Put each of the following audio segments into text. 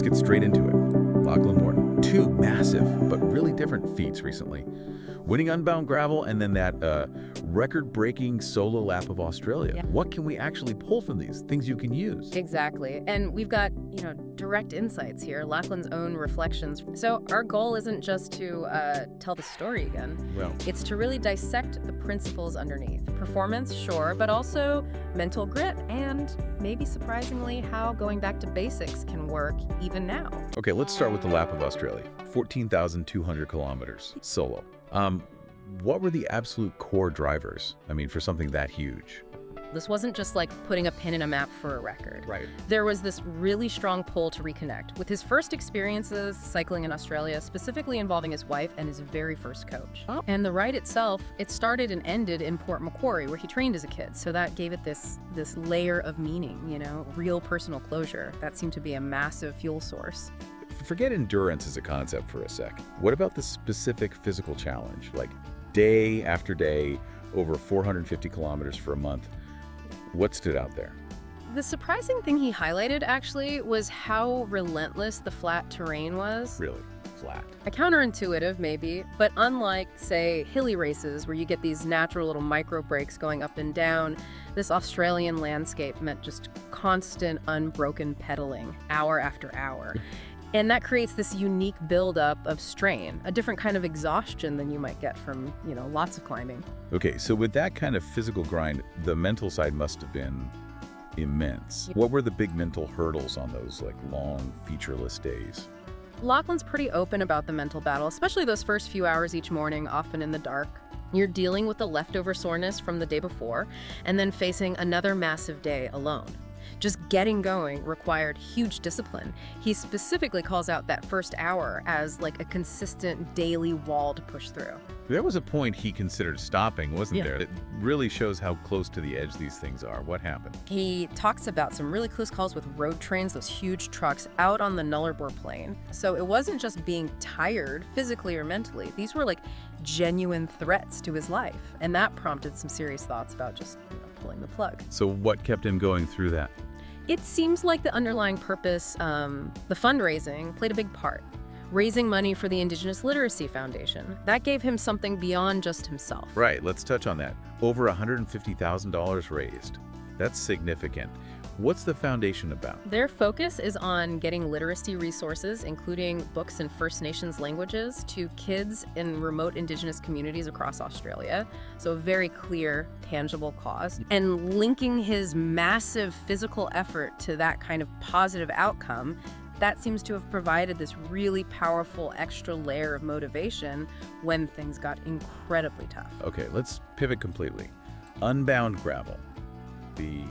get straight into it. Lachlan Morton. Two massive but really different feats recently. Winning Unbound gravel and then that record-breaking solo lap of Australia. Yeah. What can we actually pull from these? Things you can use. Exactly. And we've got, direct insights here, Lachlan's own reflections. So our goal isn't just to tell the story again. Well, It's to really dissect the principles underneath. Performance, sure, but also mental grit and maybe surprisingly how going back to basics can work even now. okay, let's start with the lap of Australia. 14,200 kilometers, solo. What were the absolute core drivers? I mean, for something that huge. This wasn't just like putting a pin in a map for a record. Right. There was this really strong pull to reconnect with his first experiences cycling in Australia, specifically involving his wife and his very first coach. Oh. And the ride itself, it started and ended in Port Macquarie, where he trained as a kid. So that gave it this layer of meaning, real personal closure. That seemed to be a massive fuel source. Forget endurance as a concept for a sec. What about the specific physical challenge? Like day after day, over 450 kilometers for a month. What stood out there? The surprising thing he highlighted, actually, was how relentless the flat terrain was. Really flat. Counterintuitive, maybe, but unlike, say, hilly races where you get these natural little micro breaks going up and down, this Australian landscape meant just constant, unbroken pedaling, hour after hour. And that creates this unique buildup of strain, a different kind of exhaustion than you might get from, lots of climbing. Okay, so with that kind of physical grind, the mental side must have been immense. What were the big mental hurdles on those long featureless days? Lachlan's pretty open about the mental battle, especially those first few hours each morning, often in the dark. You're dealing with the leftover soreness from the day before, and then facing another massive day alone. Just getting going required huge discipline. He specifically calls out that first hour as like a consistent daily wall to push through. There was a point he considered stopping, wasn't Yeah. there? It really shows how close to the edge these things are. What happened? He talks about some really close calls with road trains, those huge trucks out on the Nullarbor Plain. So it wasn't just being tired physically or mentally. These were like genuine threats to his life. And that prompted some serious thoughts about just pulling the plug. So what kept him going through that? It seems like the underlying purpose, the fundraising, played a big part. Raising money for the Indigenous Literacy Foundation. That gave him something beyond just himself. Right, let's touch on that. Over $150,000 raised. That's significant. What's the foundation about? Their focus is on getting literacy resources, including books in First Nations languages, to kids in remote Indigenous communities across Australia. So a very clear, tangible cause. And linking his massive physical effort to that kind of positive outcome, that seems to have provided this really powerful extra layer of motivation when things got incredibly tough. Okay, let's pivot completely. Unbound gravel. The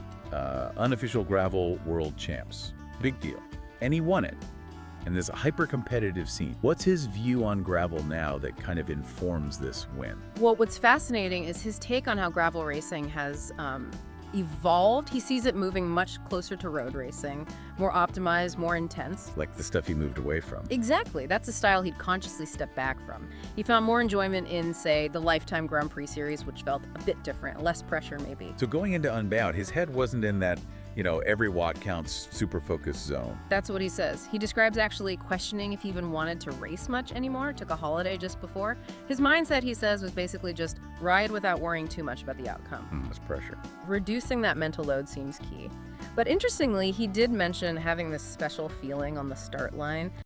unofficial gravel world champs. Big deal. And he won it. And there's a hyper-competitive scene. What's his view on gravel now that kind of informs this win? Well, what's fascinating is his take on how gravel racing has evolved. He sees it moving much closer to road racing, more optimized, more intense. Like the stuff he moved away from. Exactly. That's a style he'd consciously stepped back from. He found more enjoyment in, say, the Lifetime Grand Prix series, which felt a bit different, less pressure maybe. So going into Unbound, his head wasn't in that, every watt counts super focused zone. That's what he says. He describes actually questioning if he even wanted to race much anymore, took a holiday just before. His mindset, he says, was basically just ride without worrying too much about the outcome. That's pressure. Reducing that mental load seems key. But interestingly, he did mention having this special feeling on the start line.